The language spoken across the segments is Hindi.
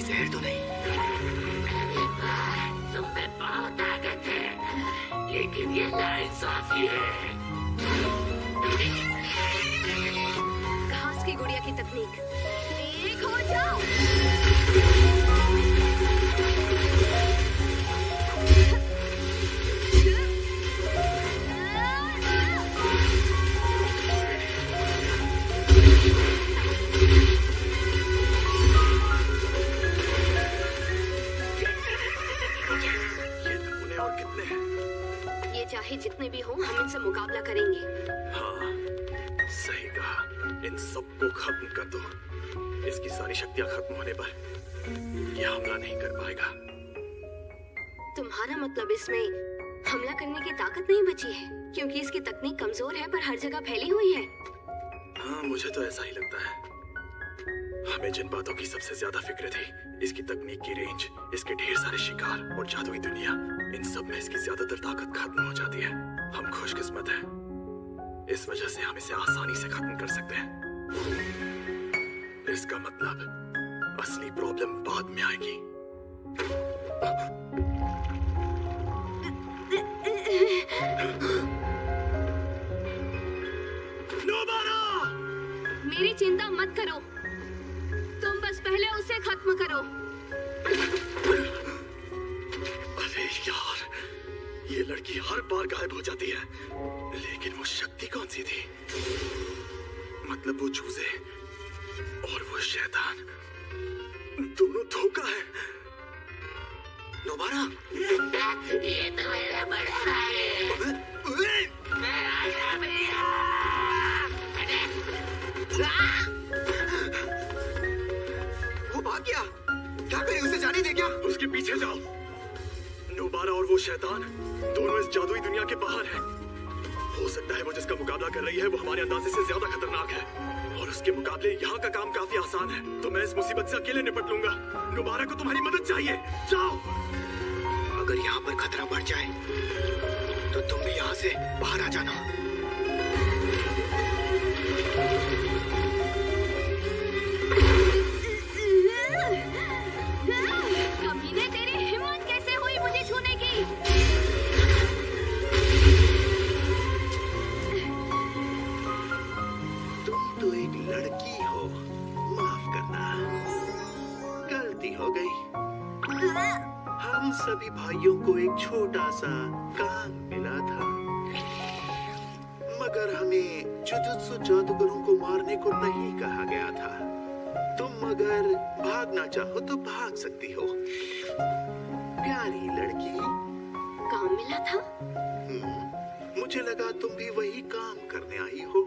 जहर तो नहीं? तुम में बहुत ताकत है, लेकिन ये नाइंसाफी है। घास की गुड़िया की तकनीक, एक हो जाओ। चाहे जितने भी हों, हम इनसे मुकाबला करेंगे। हाँ, सही कहा। इन सबको खत्म कर दो। इसकी सारी शक्तियां खत्म होने पर ये हमला नहीं कर पाएगा। तुम्हारा मतलब इसमें हमला करने की ताकत नहीं बची है, क्योंकि इसकी तकनीक कमजोर है पर हर जगह फैली हुई है। हाँ, मुझे तो ऐसा ही लगता है। हमें जिन बातों की सबसे ज्यादा फिक्र थी, इसकी तकनीक की रेंज, इसके ढेर सारे शिकार और जादुई दुनिया, इन सब में इसकी ज्यादातर ताकत खत्म हो जाती है। हम खुशकिस्मत हैं। इस वजह से हम इसे आसानी से खत्म कर सकते हैं। इसका मतलब असली प्रॉब्लम बाद में आएगी। नोबारा! मेरी चिंता मत करो, तुम बस पहले उसे खत्म करो। अरे यार, ये लड़की हर बार गायब हो जाती है, लेकिन वो शक्ति कौन सी थी? मतलब वो चूजे और वो शैतान दोनों धोखा है। नोबारा, ये तो मेरा बड़ा भाई है। मैं आया भैया। वो भाग गया। क्या करें, उसे जाने दे क्या? उसके पीछे जाओ। नोबारा और वो शैतान दोनों इस जादुई दुनिया के बाहर हैं। हो सकता है वो जिसका मुकाबला कर रही है वो हमारे अंदाजे से ज्यादा खतरनाक है, और उसके मुकाबले यहाँ का काम काफी आसान है। तो मैं इस मुसीबत से अकेले निपट लूंगा। नोबारा को तुम्हारी मदद चाहिए। जाओ। अगर यहाँ पर खतरा बढ़ जाए तो तुम भी यहाँ से बाहर आ जाना। कमीने, तेरी हिम्मत कैसे हुई मुझे छूने की? तुम तो एक लड़की हो, माफ करना, गलती हो गई। हम सभी भाइयों को एक छोटा सा काम मिला था, मगर हमें जुजुत्सु जादूगरों को मारने को नहीं कहा गया था। तुम अगर भागना चाहो तो भाग सकती हो, प्यारी लड़की। काम मिला था? मुझे लगा तुम भी वही काम करने आई हो।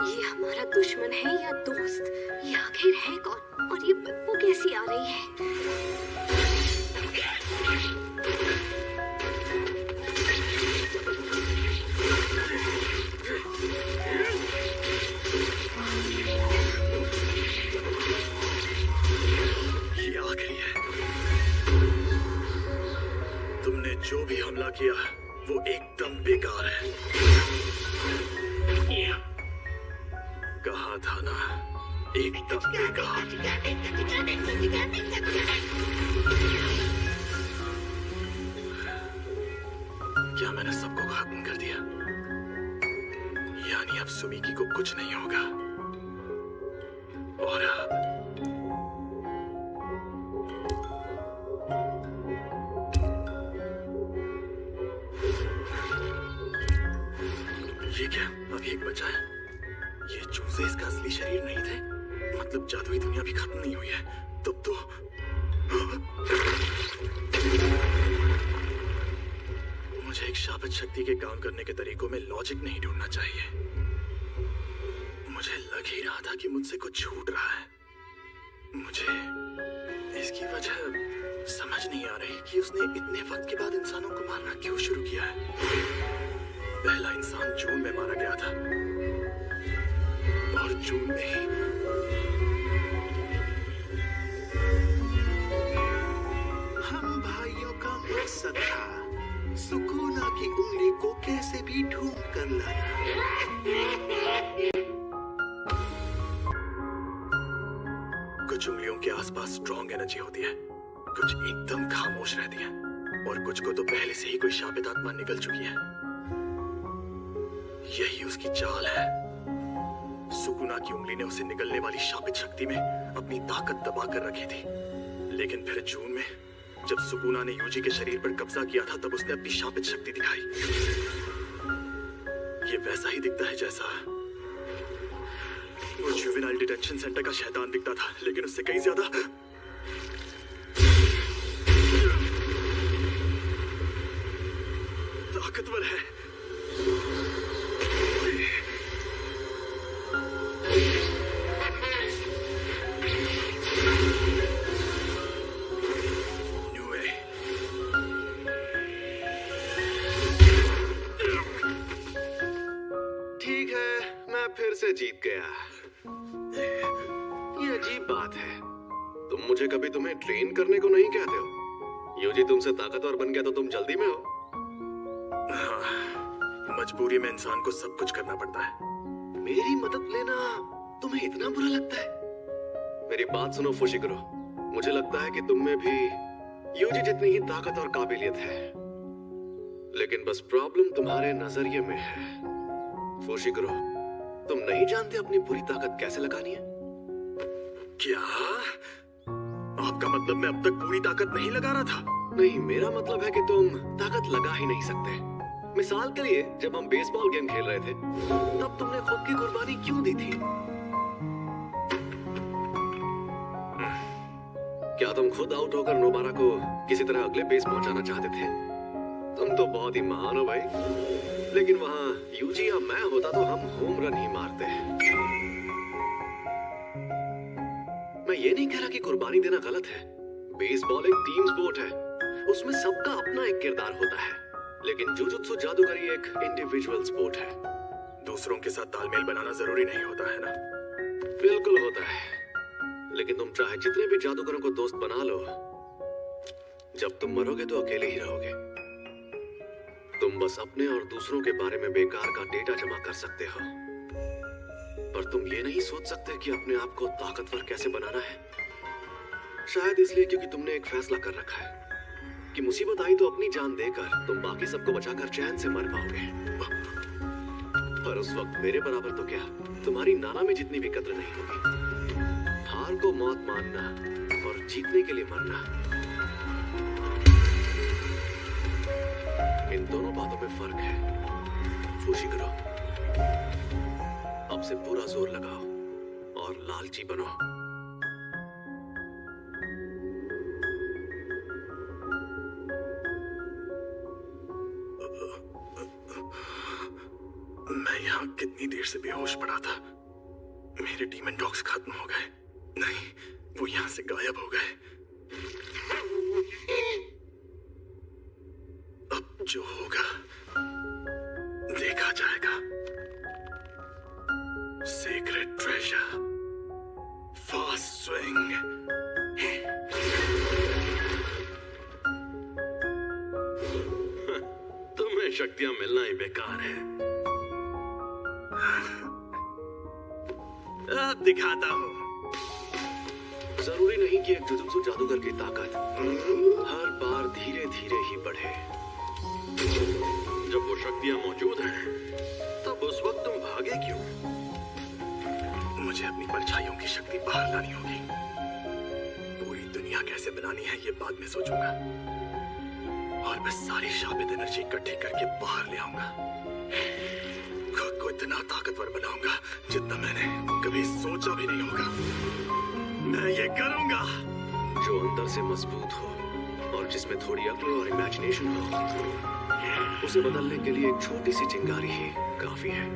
ये हमारा दुश्मन है या दोस्त? ये आखिर है कौन? और ये बदबू कैसी आ रही है? ये आखिरी है। तुमने जो भी हमला किया वो एकदम बेकार है। कहा था ना, एकदम बेकार। क्या मैंने सबको खत्म कर दिया? यानी अब सुमिकी को कुछ नहीं होगा। और ये क्या? अभी एक बचा है। ये चूजे इसका असली शरीर नहीं थे। मतलब जादुई दुनिया भी खत्म नहीं हुई है। तब तो मुझे एक शाबत शक्ति के काम करने के तरीकों में लॉजिक नहीं ढूंढना चाहिए। मुझे लग ही रहा था कि मुझसे कुछ छूट रहा है। मुझे इसकी वजह समझ नहीं आ रही कि उसने इतने वक्त के बाद इंसानों को मारना क्यों शुरू किया है। पहला इंसान जून में मारा गया था, और जून में ही हम भाइयों का मकसद था सुकूना की उंगली को कैसे भी ढूंढ कर लाना। कुछ उंगलियों के आसपास स्ट्रॉन्ग एनर्जी होती है, कुछ एकदम खामोश रहती है, और कुछ को तो पहले से ही कोई शापित आत्मा निकल चुकी है। यही उसकी चाल है। सुकुना की उंगली ने उसे निकलने वाली शापित शक्ति में अपनी ताकत दबा कर रखी थी, लेकिन फिर जून में जब सुकुना ने यूजी के शरीर पर कब्जा किया था, तब उसने अपनी शापित शक्ति दिखाई। ये वैसा ही दिखता है जैसा वो जुवेनाइल डिटेंशन सेंटर का शैतान दिखता था, लेकिन उससे कहीं ज्यादा ताकतवर है। ठीक है, मैं फिर से जीत गया। ये अजीब बात है, तुम मुझे कभी तुम्हें ट्रेन करने को नहीं कहते हो। यूजी तुमसे ताकतवर बन गया तो तुम जल्दी में हो। हाँ, मजबूरी में इंसान को सब कुछ करना पड़ता है। मेरी मदद लेना तुम्हें इतना बुरा लगता है? मेरी बात सुनो फुशिकुरो, मुझे लगता है कि तुम में भी यूजी जितनी ही ताकत और काबिलियत है, लेकिन बस प्रॉब्लम तुम्हारे नजरिए में है। फुशिकुरो, तुम नहीं जानते अपनी पूरी ताकत कैसे लगानी है। क्या आपका मतलब मैं अब तक पूरी ताकत नहीं लगा रहा था? नहीं, मेरा मतलब है कि तुम ताकत लगा ही नहीं सकते। मिसाल के लिए, जब हम बेसबॉल गेम खेल रहे थे, तब तुमने खुद की कुर्बानी क्यों दी थी? क्या तुम खुद आउट होकर नोबारा को किसी तरह अगले बेस पहुंचाना चाहते थे? तुम तो बहुत ही महान हो भाई। लेकिन वहां यूजी या मैं होता तो हम होम रन ही मारते। मैं ये नहीं कह रहा कि कुर्बानी देना गलत है। बेसबॉल एक टीम स्पोर्ट है, उसमें सबका अपना एक किरदार होता है, लेकिन जुजुत्सु जादूगरी एक इंडिविजुअल स्पोर्ट है। दूसरों के साथ तालमेल बनाना जरूरी नहीं होता है ना? बिल्कुल होता है, लेकिन तुम चाहे जितने भी जादूगरों को दोस्त बना लो, जब तुम मरोगे तो अकेले ही रहोगे। तुम बस अपने और दूसरों के बारे में बेकार का डेटा जमा कर सकते हो, पर तुम ये नहीं सोच सकते कि अपने आप को ताकतवर कैसे बनाना है। शायद इसलिए क्योंकि तुमने एक फैसला कर रखा है कि मुसीबत आई तो अपनी जान देकर तुम बाकी सबको बचाकर चैन से मर पाओगे। पर उस वक्त मेरे बराबर तो क्या, तुम्हारी नाना में जितनी भी कद्र नहीं होगी। हार को मौत मानना और जीतने के लिए मरना, इन दोनों बातों में फर्क है। फुशिकुरो, अब से पूरा जोर लगाओ और लालची बनो। मैं यहाँ कितनी देर से बेहोश पड़ा था। मेरे डीमन डॉग्स खत्म हो गए। नहीं, वो यहाँ से गायब हो गए। अब जो होगा देखा जाएगा। Secret treasure, fast swing. तुम्हें शक्तियां मिलना ही बेकार है। अब दिखाता हूँ। जरूरी नहीं कि एक जुजुत्सु जादूगर की ताकत हर बार धीरे धीरे ही बढ़े। जब वो शक्तियां मौजूद हैं, तब उस वक्त तुम भागे क्यों? मुझे अपनी परछाइयों की शक्ति बाहर लानी होगी। पूरी दुनिया कैसे बनानी है ये बाद में सोचूंगा, और मैं सारी शापित एनर्जी इकट्ठी करके बाहर ले आऊंगा। खुद को इतना ताकतवर बनाऊंगा जितना मैंने कभी सोचा भी नहीं होगा। मैं ये करूंगा। जो अंदर से मजबूत हो और जिसमें थोड़ी अक्ल और इमेजिनेशन हो, उसे बदलने के लिए एक छोटी सी चिंगारी ही काफी है।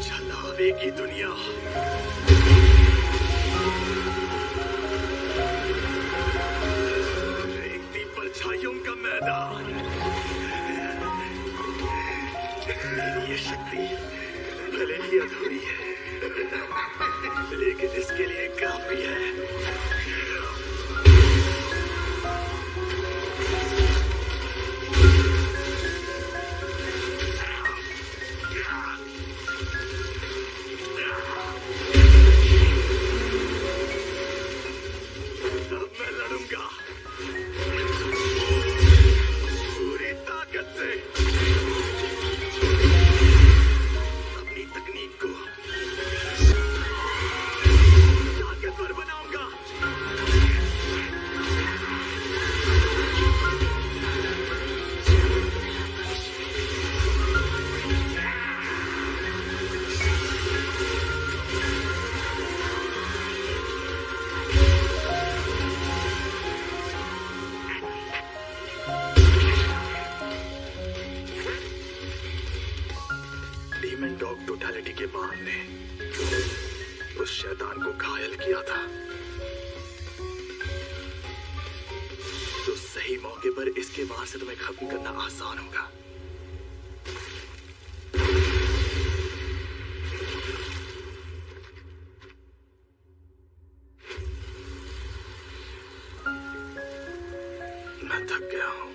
चलावेगी दुनिया। रेंगती परछाइयों का मैदान। मेरी ये शक्ति भले ही अधूरी है, लेकिन इसके लिए काफी है। था। तो सही मौके पर इसके वार से तुम्हें खत्म करना आसान होगा। मैं थक गया हूं।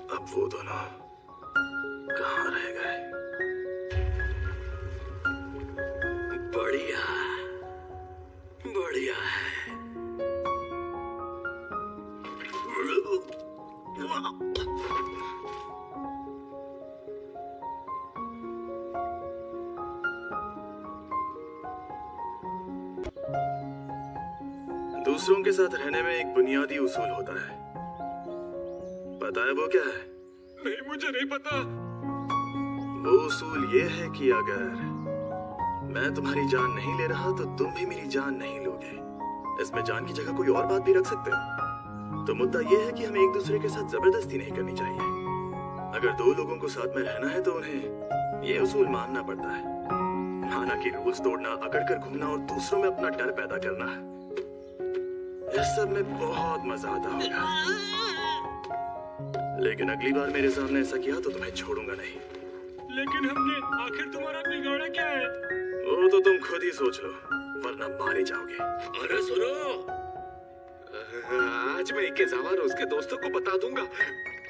अब वो दोनों कहाँ रह गए? बढ़िया, बढ़िया है। दूसरों के साथ रहने में एक बुनियादी उसूल होता है। पता है वो क्या है? नहीं, मुझे नहीं पता। वो उसूल ये है कि अगर मैं तुम्हारी जान नहीं ले रहा तो तुम भी मेरी जान नहीं लोगे। इसमें जान की जगह कोई और बात भी रख सकते हो। तो मुद्दा ये है कि हमें एक दूसरे के साथ जबरदस्ती नहीं करनी चाहिए। अगर दो लोगों को साथ में रहना है तो उन्हें ये उसूल मानना पड़ता है। माना कि रूल्स तोड़ना, अकड़ कर घूमना और दूसरों में अपना डर पैदा करना, इस सब में बहुत मजा आता होगा। लेकिन अगली बार मेरे सामने ऐसा किया तो तुम्हें छोड़ूंगा नहीं। लेकिन हमने आखिर तुम्हारा बिगाड़ा क्या है? वो तो तुम खुद ही सोच लो, वरना मारे जाओगे। अरे सुनो, आज मैं इकेज़ावा और उसके दोस्तों को बता दूंगा।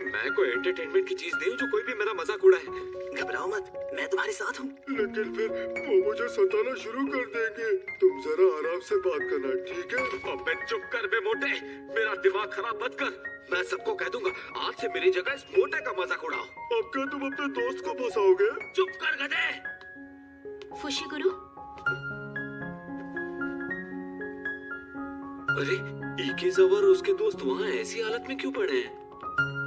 मैं कोई एंटरटेनमेंट की चीज नहीं हूँ जो कोई भी मेरा मजाक उड़ाए। घबराओ मत, मैं तुम्हारे साथ हूँ। लेकिन फिर वो मुझे सताना शुरू कर देंगे। तुम जरा आराम से बात करना, ठीक है? अबे चुप कर बे मोटे, मेरा दिमाग खराब मत कर। मैं सबको कह दूंगा आज से मेरी जगह इस मोटे का मजाक उड़ाओ। अब क्या तुम अपने दोस्त को फंसाओगे? चुप कर गधे। फुशिगुरु, अरे इकेज़ावा और उसके दोस्त वहाँ ऐसी हालत में क्यों पड़े हैं?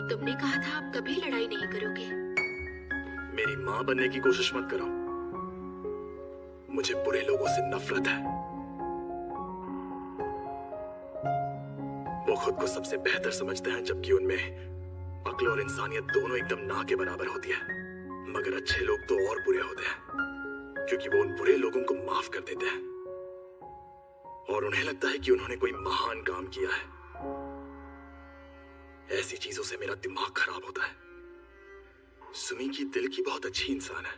तुमने कहा था आप कभी लड़ाई नहीं करोगे। मेरी माँ बनने की कोशिश मत करो। मुझे बुरे लोगों से नफरत है। वो खुद को सबसे बेहतर समझते हैं, जबकि उनमें अक्ल और इंसानियत दोनों एकदम ना के बराबर होती है। मगर अच्छे लोग तो और बुरे होते हैं, क्योंकि वो उन बुरे लोगों को माफ कर देते हैं और उन्हें लगता है कि उन्होंने कोई महान काम किया है। ऐसी चीजों से मेरा दिमाग खराब होता है। सुमी की दिल की बहुत अच्छी इंसान है।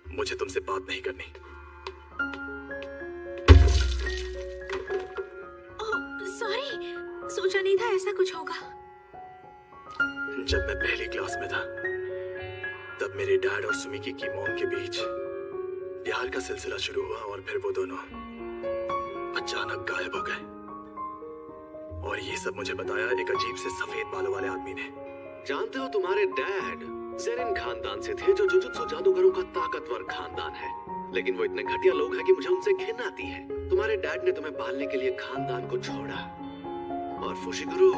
मुझे तुमसे बात नहीं करनी। सॉरी, सोचा नहीं था ऐसा कुछ होगा। जब मैं पहली क्लास में था तब मेरे डैड और सुमिकी की मॉम के बीच प्यार का सिलसिला शुरू हुआ और फिर वो दोनों अचानक गायब हो गए। और ये सब मुझे बताया एक अजीब से सफेद बालों वाले आदमी ने। जानते हो तुम्हारे डैड ज़ेरिन खानदान से थे, जो जुजुत्सु जादूगरों का ताकतवर खानदान है। लेकिन वो इतने घटिया लोग हैं कि मुझे उनसे घिन आती है। तुम्हारे डैड ने तुम्हें पालने के लिए खानदान को छोड़ा और फुशिगुरु,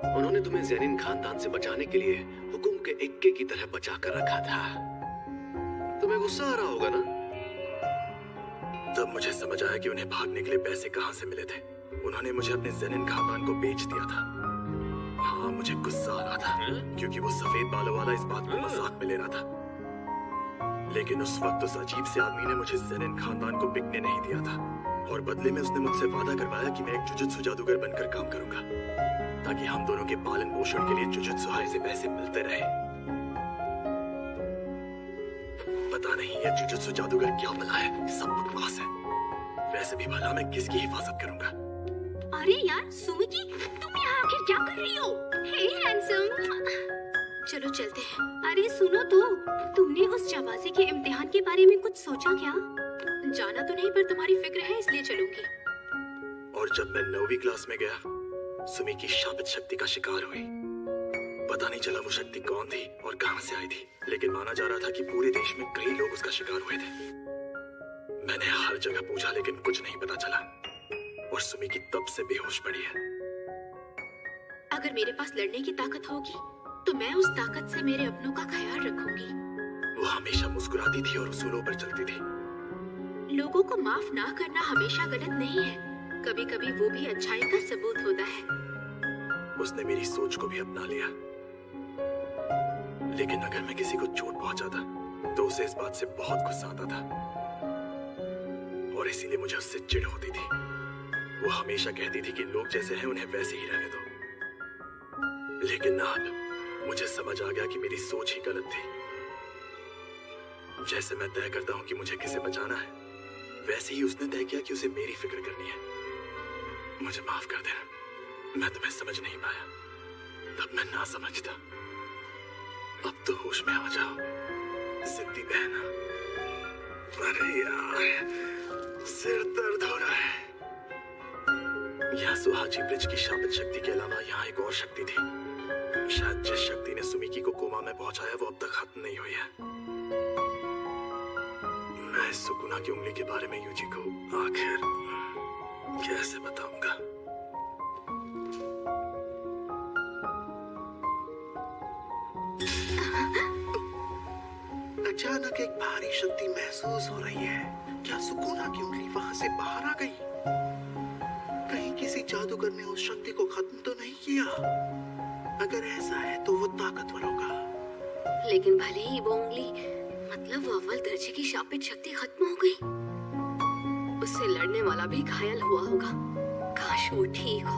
उन्होंने तुम्हें ज़ेरिन खानदान से बचाने के लिए हुकुम के इक्के की तरह बचा कर रखा था। तुम्हें गुस्सा आ रहा होगा ना? तब मुझे समझ आया कि उन्हें भागने के लिए पैसे कहां से मिले थे। उन्होंने मुझे अपने ज़ेनिन खानदान को बेच दिया था। हाँ, मुझे गुस्सा आ रहा था क्योंकि वो सफेद बालों वाला इस बात को मजाक में ले रहा था। लेकिन उस वक्त उस अजीब से आदमी ने मुझे ज़ेनिन खानदान को बिकने नहीं दिया था और बदले में उसने मुझसे वादा करवाया कि मैं एक जुजुत्सु जादूगर बनकर काम करूंगा ताकि हम दोनों के पालन पोषण के लिए जुजुत्सु हाई से पैसे मिलते रहे। पता नहीं ये जुजुत्सु जादूगर क्या भला है, सब बकवास है। वैसे भी भला मैं किसकी हिफाजत करूंगा? अरे यार सुमिकी, तुम यहाँ आखिर क्या कर रही हो? हे हैंडसम, चलो चलते हैं। अरे सुनो तो, तुमने उस जाबाजी के इम्तिहान के बारे में कुछ सोचा क्या? जाना तो नहीं, पर तुम्हारी फिक्र है इसलिए चलूंगी। और जब मैं 9वीं क्लास में गया, सुमी की शापित शक्ति का शिकार हुई। पता नहीं चला वो शक्ति कौन थी और कहां से आई थी, लेकिन माना जा रहा था कि पूरे देश में कई लोग उसका शिकार हुए थे। मैंने हर जगह पूछा लेकिन कुछ नहीं पता चला और सुमी की तब से बेहोश पड़ी है। अगर मेरे पास लड़ने की ताकत होगी तो मैं उस ताकत से मेरे अपनों का ख्याल रखूंगी। वो हमेशा मुस्कुराती थी और उसूलों पर चलती थी। लोगों को माफ ना करना हमेशा गलत नहीं है, कभी कभी वो भी अच्छाई का सबूत होता है। उसने मेरी सोच को भी अपना लिया। लेकिन अगर मैं किसी को चोट पहुंचाता तो उसे इस बात से बहुत गुस्सा आता था और इसीलिए मुझे उससे चिढ़ होती थी। वो हमेशा कहती थी कि लोग जैसे हैं उन्हें वैसे ही रहने दो। लेकिन अब मुझे समझ आ गया कि मेरी सोच ही गलत थी। जैसे मैं तय करता हूं कि मुझे किसे बचाना है, वैसे ही उसने तय किया कि उसे मेरी फिक्र करनी है। मुझे माफ कर देना, मैं तुम्हें समझ नहीं पाया, तब मैं ना समझता। अब तो होश में आ जाओ जिद्दी बहना। अरे यार, सिर दर्द हो रहा है। यहाँ सुहाजी ब्रिज की शापित शक्ति के अलावा यहाँ एक और शक्ति थी। शायद जिस शक्ति ने सुमिकी को कोमा में पहुंचाया वो अब तक खत्म नहीं हुई है। मैं सुकुना की उंगली के बारे में यूजी को आखिर कैसे बताऊंगा? अचानक एक भारी शक्ति महसूस हो रही है। क्या सुकुना की उंगली वहां से बाहर आ गई? कहीं किसी जादूगर ने उस शक्ति को खत्म तो नहीं किया? अगर ऐसा है तो वो ताकतवर होगा। लेकिन भले ही वो उंगली, मतलब वो अव्वल दर्जे की शापित शक्ति खत्म हो गई, उससे लड़ने वाला भी घायल हुआ होगा। काश वो ठीक हो।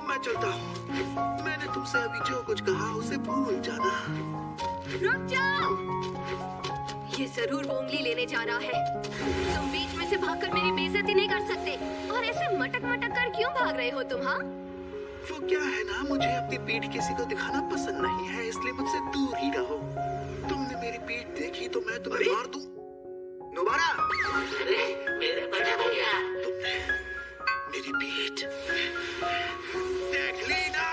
मैं चलता हूँ। मैंने तुमसे अभी जो कुछ कहा उसे भूल जाना। रुक जाओ! ये जरूर वो उंगली लेने जा रहा है। तुम बीच में से भागकर मेरी बेइज्जती नहीं कर सकते। और ऐसे मटक मटक कर क्यों भाग रहे हो तुम? हाँ, वो क्या है ना, मुझे अपनी पीठ किसी को दिखाना पसंद नहीं है, इसलिए मुझसे दूर ही रहो। तुमने मेरी पीठ देखी तो मैं तुम्हें मार दूं। नोबारा! अरे मेरे बड़े भैया, तुमने मेरी पीठ देख ली ना?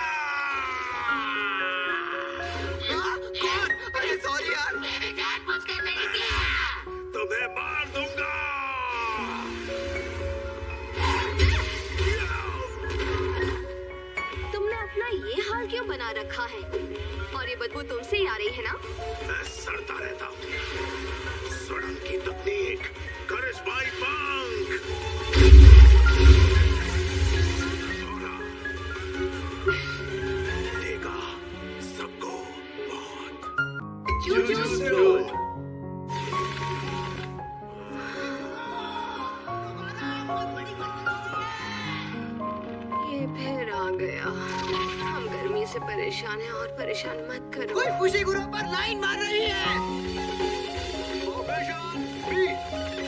कौन? अरे सॉरी यार, मैंने जानबूझकर नहीं किया। तुम्हें मार दूंगा। तुमने अपना ये हाल क्यों बना रखा है? और ये बदबू तुमसे ही आ रही है ना? मैं सड़ता रहता हूँ। सड़न की तकनीक, करिश्माई पंख। देगा सबको मौत। जूजू! ये फिर आ गया। हम गर्मी से परेशान हैं और परेशान मत करो। कोई खुशी गुरु पर लाइन मार रही है।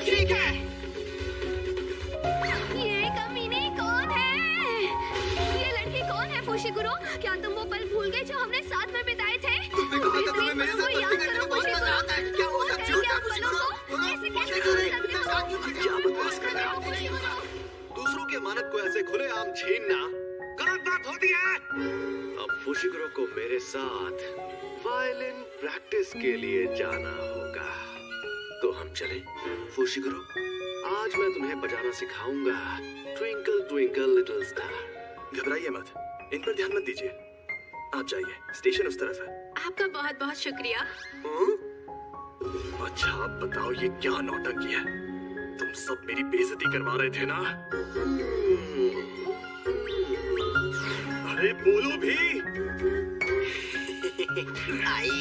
ठीक है। ये कमीने कौन है? ये लड़की कौन है फुशिगुरु? क्या तुम वो पल भूल गए जो हमने साथ में बिताए थे? तुमने कहा था तुम्हें मेरे साथ मस्ती करने में बहुत मजा आता है। क्या वो सब झूठ है फुशिगुरु? ऐसे कैसे बोल सकते हो? क्या बकवास कर रहे हो? दूसरों के मानक को ऐसे खुलेआम छीनना गलत बात होती है। अब फुशिगुरु को मेरे साथ वायलिन प्रैक्टिस के लिए जाना होगा। तो हम चले। फुशिगुरु, आज मैं तुम्हें बजाना सिखाऊंगा। Twinkle twinkle little star. घबराइए मत, इन पर ध्यान मत दीजिए। आप जाइए, स्टेशन उस तरफ है। आपका बहुत बहुत शुक्रिया। अच्छा आप बताओ ये क्या नौटंकी है? तुम सब मेरी बेइज्जती करवा रहे थे ना? अरे बोलो भी। आई